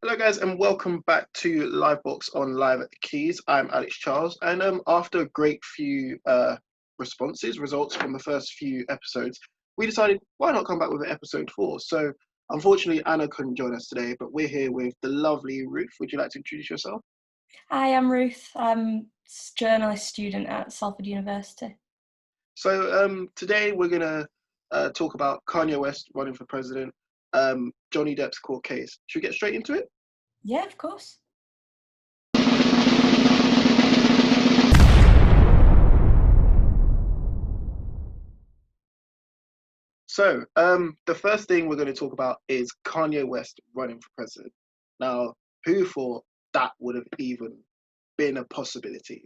Hello, guys, and welcome back to LIVEBOX on Live at the Quays. I'm Alex Charles, and after a great few results from the first few episodes, we decided why not come back with episode 4. So, unfortunately, Anna couldn't join us today, but we're here with the lovely Ruth. Would you like to introduce yourself? Hi, I'm Ruth. I'm a journalist student at Salford University. So, today we're gonna talk about Kanye West running for president, Johnny Depp's court case. Should we get straight into it? Yeah, of course. So, the first thing we're going to talk about is Kanye West running for president. Now, who thought that would have even been a possibility?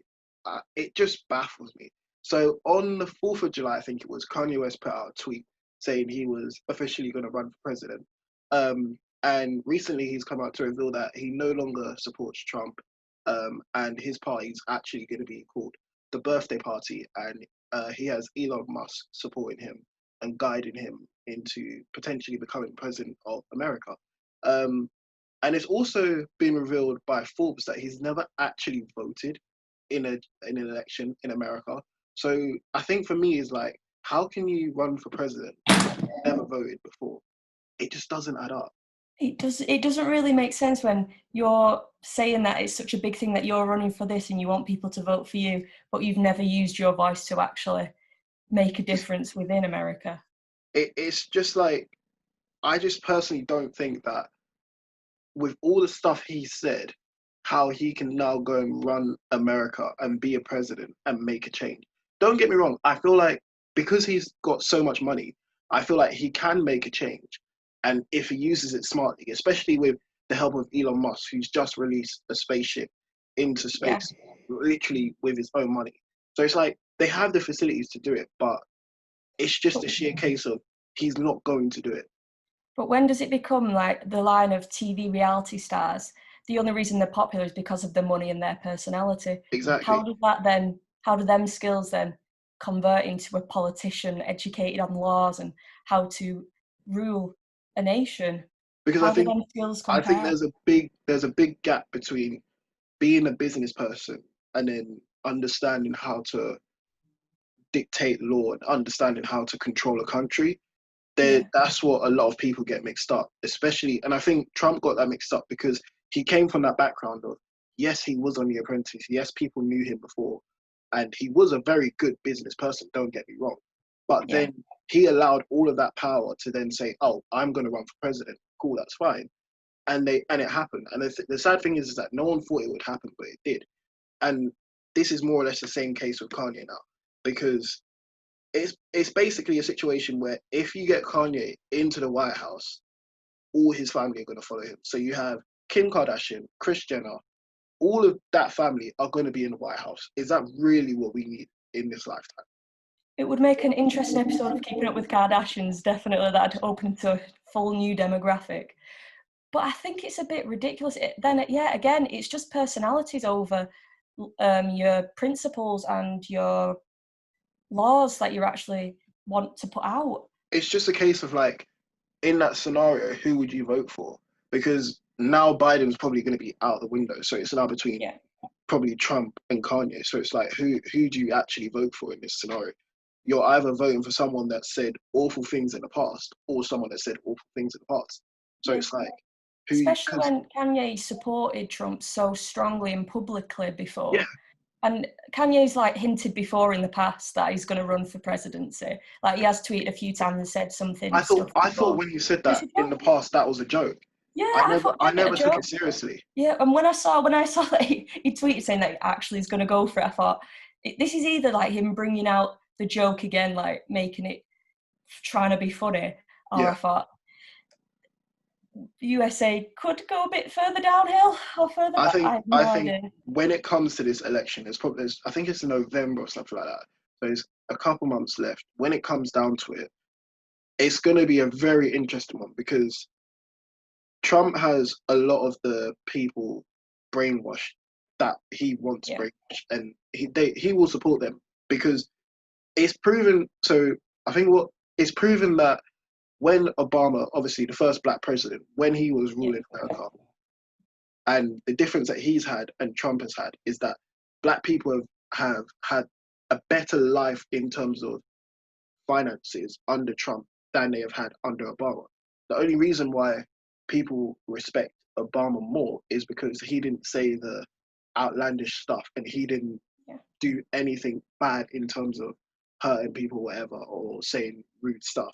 It just baffles me. So, on the 4th of July, I think it was, Kanye West put out a tweet saying he was officially going to run for president. And recently, he's come out to reveal that he no longer supports Trump, and his party is actually going to be called the Birthday Party, and he has Elon Musk supporting him and guiding him into potentially becoming president of America. And it's also been revealed by Forbes that he's never actually voted in an election in America. So I think for me is like, how can you run for president if you've never voted before? It just doesn't add up. It doesn't really make sense when you're saying that it's such a big thing that you're running for this and you want people to vote for you, but you've never used your voice to actually make a difference within America. It's just like, I just personally don't think that with all the stuff he said, how he can now go and run America and be a president and make a change. Don't get me wrong, I feel like because he's got so much money, I feel like he can make a change. And if he uses it smartly, especially with the help of Elon Musk, who's just released a spaceship into space, literally with his own money. So it's like they have the facilities to do it, but it's just a sheer case of he's not going to do it. But when does it become like the line of TV reality stars? The only reason they're popular is because of the money and their personality. Exactly. How do them skills then convert into a politician educated on laws and how to rule a nation? Because How do them skills I think compare? there's a big gap between being a business person and then understanding how to dictate law and understanding how to control a country. Yeah, That's what a lot of people get mixed up, especially, and I think Trump got that mixed up because he came from that background of, yes, he was on The Apprentice, yes, people knew him before, and he was a very good business person, don't get me wrong. But yeah. then he allowed all of that power to then say, oh, I'm going to run for president. Cool, that's fine. And it happened. And the sad thing is that no one thought it would happen, but it did. And this is more or less the same case with Kanye now, because it's basically a situation where if you get Kanye into the White House, all his family are going to follow him. So you have Kim Kardashian, Kris Jenner, all of that family are going to be in the White House. Is that really what we need in this lifetime? It would make an interesting episode of Keeping Up with Kardashians, definitely. That'd open to a full new demographic. But I think it's a bit ridiculous. Again, it's just personalities over your principles and your laws that you actually want to put out. It's just a case of like, in that scenario, who would you vote for? Because now Biden's probably going to be out the window. So it's now between Yeah. probably Trump and Kanye. So it's like, who do you actually vote for in this scenario? You're either voting for someone that said awful things in the past or someone that said awful things in the past. So Yeah. it's like, Especially because, when Kanye supported Trump so strongly and publicly yeah, before. And Kanye's like hinted before in the past that he's going to run for presidency. Like he has tweeted a few times and said something stuff I thought before. when you said But it's that a in the joke. past, that was a joke. Yeah, I thought I it a never took joke. it seriously. Yeah, and when I saw that he tweeted saying that he actually is going to go for it, I thought this is either like him bringing out the joke again, like making it trying to be funny, or Yeah. I thought USA could go a bit further downhill or further back. I have I no think idea. when it comes to this election, I think it's November or something like that. So there's a couple months left. When it comes down to it, it's going to be a very interesting one because Trump has a lot of the people brainwashed that he wants Yeah, brainwashed, and he will support them because it's proven. So I think what it's proven that when Obama, obviously the first black president, when he was yeah, ruling America, And the difference that he's had and Trump has had is that black people have had a better life in terms of finances under Trump than they have had under Obama. The only reason why people respect Obama more is because he didn't say the outlandish stuff and he didn't do anything bad in terms of hurting people, whatever, or saying rude stuff.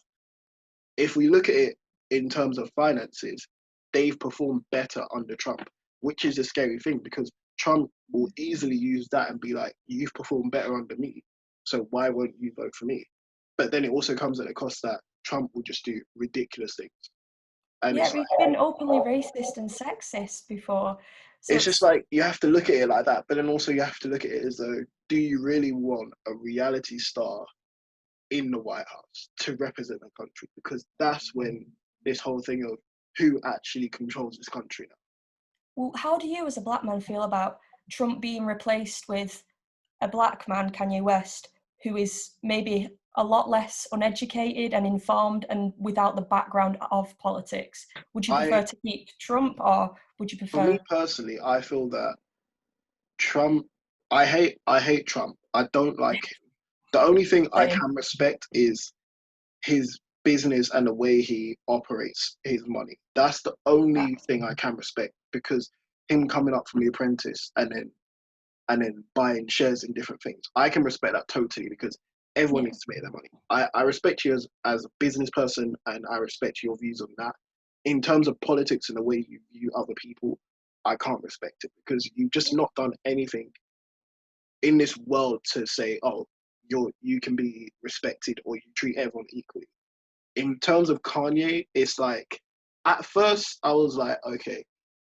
If we look at it in terms of finances, they've performed better under Trump, which is a scary thing because Trump will easily use that and be like, you've performed better under me, so why won't you vote for me? But then it also comes at a cost that Trump will just do ridiculous things. And Yeah, it's we've like, been openly racist and sexist before. So it's just like, you have to look at it like that, but then also you have to look at it as though, do you really want a reality star in the White House to represent the country? Because that's when this whole thing of who actually controls this country now. well, how do you as a black man feel about Trump being replaced with a black man, Kanye West, who is maybe a lot less uneducated and informed and without the background of politics? Would you prefer to keep Trump, or would you For me prefer... personally, I feel that Trump, I hate Trump. I don't like him. The only thing I Same. can respect is his business and the way he operates his money. That's the only thing I can respect, because him coming up from The Apprentice and then buying shares in different things, I can respect that totally, because everyone needs to make their money. I respect you as a business person, and I respect your views on that. In terms of politics and the way you view other people, I can't respect it, because you've just not done anything in this world to say, oh, you can be respected or you treat everyone equally. In terms of Kanye, it's like, at first I was like, okay,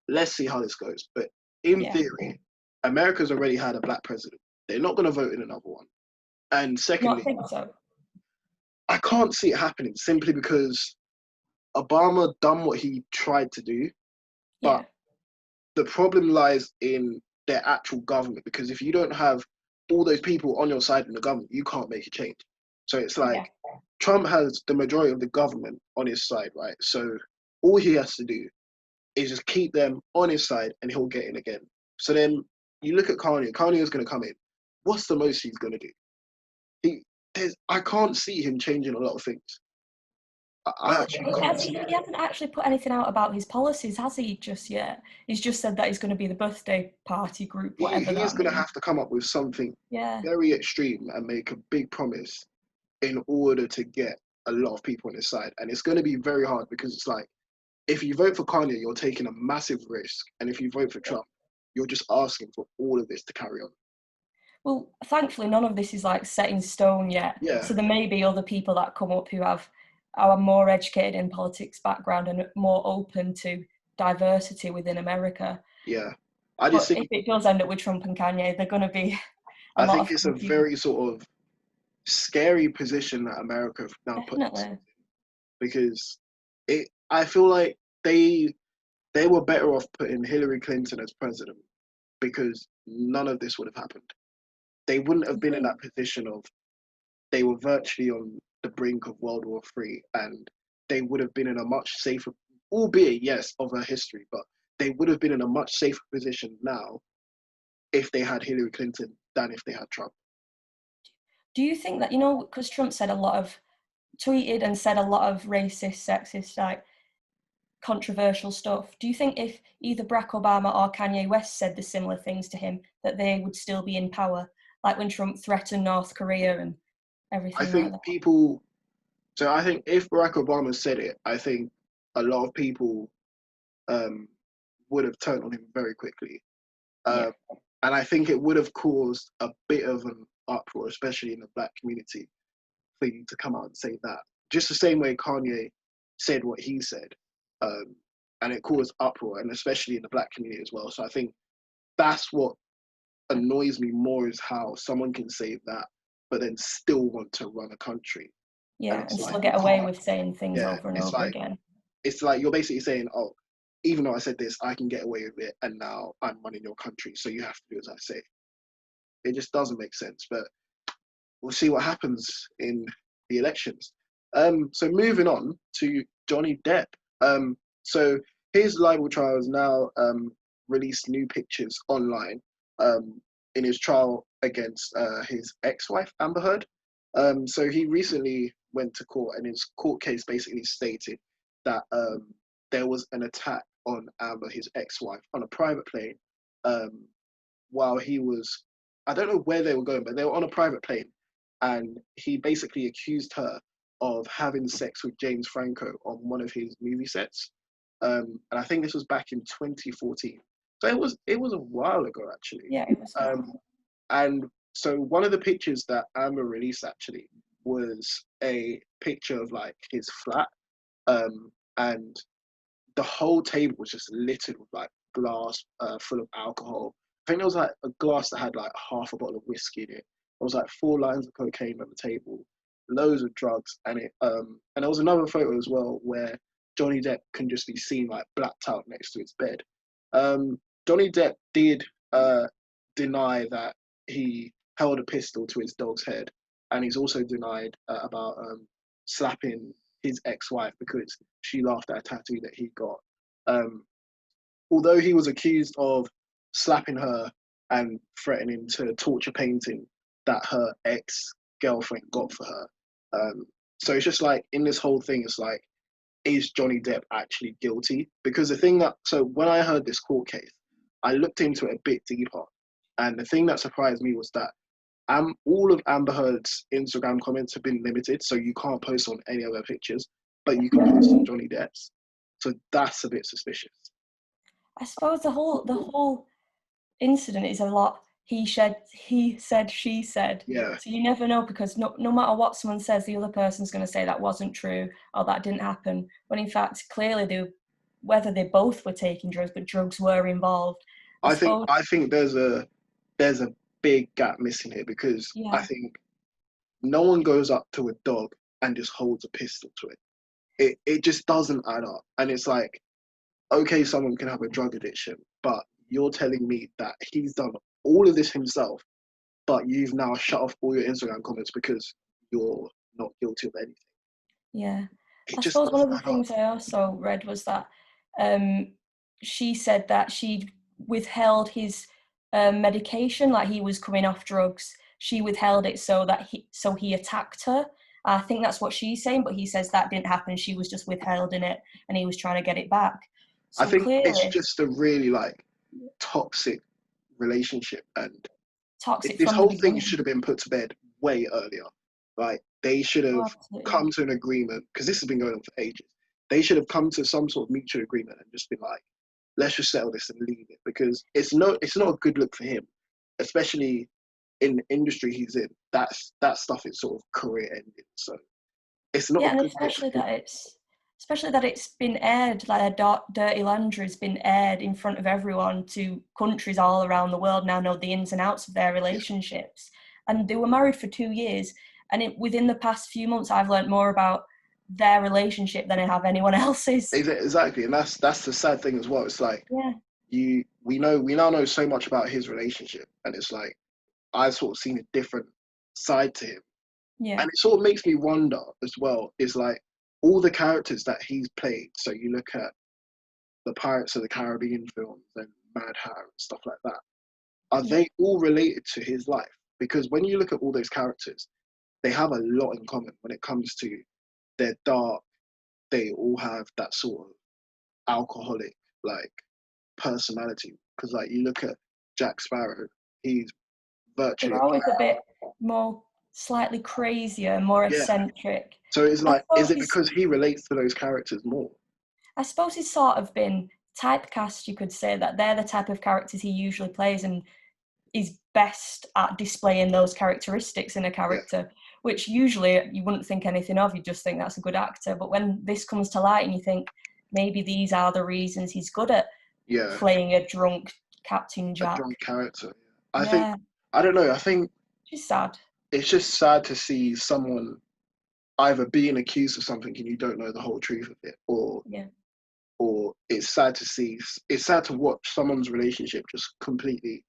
let's see how this goes. But in theory, America's already had a black president. They're not going to vote in another one. And Not secondly, think so. I can't see it happening simply because Obama done what he tried to do, but Yeah. the problem lies in their actual government, because if you don't have all those people on your side in the government, you can't make a change. So it's like, Trump has the majority of the government on his side, right? So all he has to do is just keep them on his side and he'll get in again. So then you look at Kanye. Kanye is going to come in. What's the most he's going to do? I can't see him changing a lot of things. I Well, actually can't see it. he hasn't actually put anything out about his policies, has he, just yet? He's just said that he's going to be the birthday party group, whatever He is that going to means. have to come up with something Yeah. very extreme and make a big promise in order to get a lot of people on his side. And it's going to be very hard, because it's like, if you vote for Kanye, you're taking a massive risk. And if you vote for Trump, you're just asking for all of this to carry on. Well, thankfully, none of this is like set in stone yet. Yeah. So there may be other people that come up who are more educated in politics background and more open to diversity within America. Yeah. I just But think if it does end up with Trump and Kanye, they're going to be a I lot think of it's a confusion. very sort of scary position that America have now put themselves Definitely. in, because I feel like they were better off putting Hillary Clinton as president, because none of this would have happened. They wouldn't have been in that position of, they were virtually on the brink of World War III, and they would have been in a much safer, albeit yes, of a history, but they would have been in a much safer position now if they had Hillary Clinton than if they had Trump. Do you think that, because Trump tweeted and said a lot of racist, sexist, like controversial stuff, do you think if either Barack Obama or Kanye West said the similar things to him, that they would still be in power? Like when Trump threatened North Korea and I everything like think that? I think if Barack Obama said it, I think a lot of people um, would have turned on him very quickly. Yeah. And I think it would have caused a bit of an uproar, especially in the black community, for you to come out and say that. Just the same way Kanye said what he said. Um, and it caused uproar, and especially in the black community as well. So I think that's what annoys me more, is how someone can say that, but then still want to run a country. And Yeah, it's and like, still you get away can't. with saying things Yeah, over and over again. it's like you're basically saying, oh, even though I said this, I can get away with it, and now I'm running your country, so you have to do as I say. It just doesn't make sense, but we'll see what happens in the elections. So moving on to Johnny Depp. So his libel trial is now released new pictures online in his trial against his ex-wife Amber Heard. So he recently went to court, and his court case basically stated that there was an attack on Amber, his ex-wife, on a private plane while he was, I don't know where they were going, but they were on a private plane, and he basically accused her of having sex with James Franco on one of his movie sets. And I think this was back in 2014. So it was a while ago, actually. Yeah, it was. And so one of the pictures that Amber released actually was a picture of like his flat, and the whole table was just littered with like glass full of alcohol. I think there was like a glass that had like half a bottle of whiskey in it. There was like 4 lines of cocaine on the table, loads of drugs, and there was another photo as well where Johnny Depp can just be seen like blacked out next to his bed. Johnny Depp did deny that he held a pistol to his dog's head, and he's also denied about slapping his ex-wife because she laughed at a tattoo that he got. Although he was accused of slapping her and threatening to torture painting that her ex-girlfriend got for her. So it's just like, in this whole thing, it's like, is Johnny Depp actually guilty? Because so when I heard this court case, I looked into it a bit deeper, and the thing that surprised me was that all of Amber Heard's Instagram comments have been limited, so you can't post on any other pictures, but you can post on Johnny Depp's. So that's a bit suspicious. I suppose the whole incident is a lot he said, she said. Yeah. So you never know, because no matter what someone says, the other person's going to say that wasn't true or that didn't happen. When in fact, clearly, whether they both were taking drugs, but drugs were involved. I think there's a big gap missing here, because I think no one goes up to a dog and just holds a pistol to it. It just doesn't add up. And it's like, okay, someone can have a drug addiction, but you're telling me that he's done all of this himself, but you've now shut off all your Instagram comments because you're not guilty of anything. Yeah. I suppose one of the things I also read was that she said that she'd withheld his medication, like he was coming off drugs. She withheld it so he attacked her. I think that's what she's saying, but he says that didn't happen. She was just withholding it, and he was trying to get it back. So I think clearly, it's just a really like toxic relationship, and this whole thing should have been put to bed way earlier. Like, they should have come to an agreement, because this has been going on for ages. They should have come to some sort of mutual agreement and just been like, let's just settle this and leave it, because it's not a good look for him, especially in the industry he's in. That stuff is sort of career ending. So it's not a good look. Especially that it's been aired, like Dirty Laundry's been aired in front of everyone, to countries all around the world now know the ins and outs of their relationships. And they were married for 2 years, and within the past few months I've learned more about their relationship than I have anyone else's. Exactly, and that's the sad thing as well. It's like, we now know so much about his relationship, and it's like, I've sort of seen a different side to him. Yeah. And it sort of makes me wonder as well, is like, all the characters that he's played. So you look at the Pirates of the Caribbean films and Mad Hatter and stuff like that. Are they all related to his life? Because when you look at all those characters, they have a lot in common when it comes to they're dark. They all have that sort of alcoholic like personality. Because like, you look at Jack Sparrow, he's virtually. They're always a bit more slightly crazier, more eccentric. So it's like, is it because he relates to those characters more? I suppose he's sort of been typecast, you could say, that they're the type of characters he usually plays and is best at displaying those characteristics in a character, which usually you wouldn't think anything of. You just think that's a good actor. But when this comes to light and you think, maybe these are the reasons he's good at playing a drunk Captain Jack. A drunk character. I think, I don't know, I think it's sad. It's just sad to see someone either being accused of something and you don't know the whole truth of it, or it's sad to watch someone's relationship just completely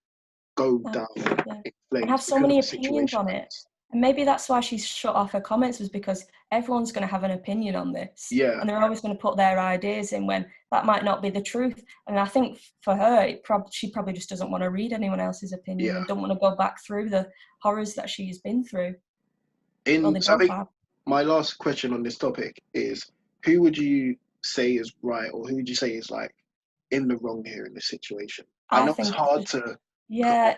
go down in flames. And have so many opinions on it. And maybe that's why she's shut off her comments, was because everyone's going to have an opinion on this. Yeah. And they're always going to put their ideas in when that might not be the truth. And I think for her, she probably just doesn't want to read anyone else's opinion and don't want to go back through the horrors that she's been through. Well, So I think my last question on this topic is, who would you say is right, or who would you say is like in the wrong here in this situation? I know it's hard to. Yeah,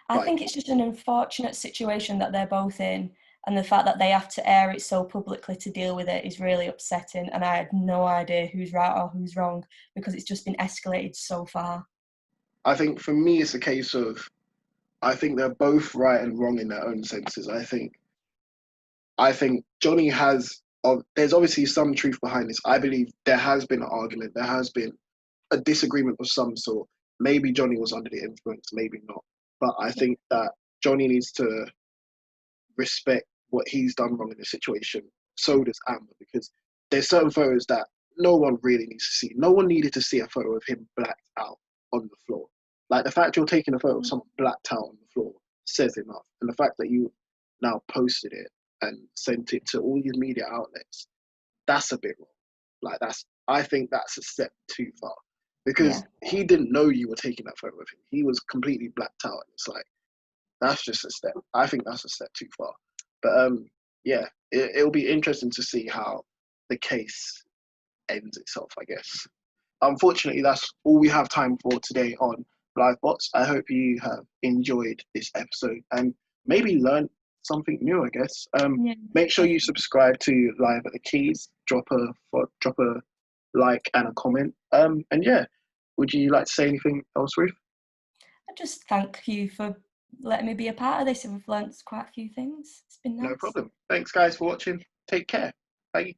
I think it's just an unfortunate situation that they're both in, and the fact that they have to air it so publicly to deal with it is really upsetting. And I had no idea who's right or who's wrong, because it's just been escalated so far. I think for me, it's a case of, I think they're both right and wrong in their own senses. I think Johnny has. There's obviously some truth behind this. I believe there has been an argument. There has been a disagreement of some sort. Maybe Johnny was under the influence, maybe not. But I think that Johnny needs to respect what he's done wrong in the situation. So does Amber, because there's certain photos that no one really needs to see. No one needed to see a photo of him blacked out on the floor. Like, the fact you're taking a photo of someone blacked out on the floor says enough. And the fact that you now posted it and sent it to all your media outlets, that's a bit wrong. Like, I think that's a step too far, because he didn't know you were taking that photo of him. He was completely blacked out. And it's like, that's just a step. I think that's a step too far. But yeah, it'll be interesting to see how the case ends itself, I guess. Unfortunately, that's all we have time for today on LiveBox. I hope you have enjoyed this episode and maybe learned something new, I guess. Make sure you subscribe to Live at the Quays. Drop a like and a comment. And yeah, would you like to say anything else, Ruth? I just thank you for letting me be a part of this, and we've learnt quite a few things. It's been nice. No problem. Thanks, guys, for watching. Take care. Bye.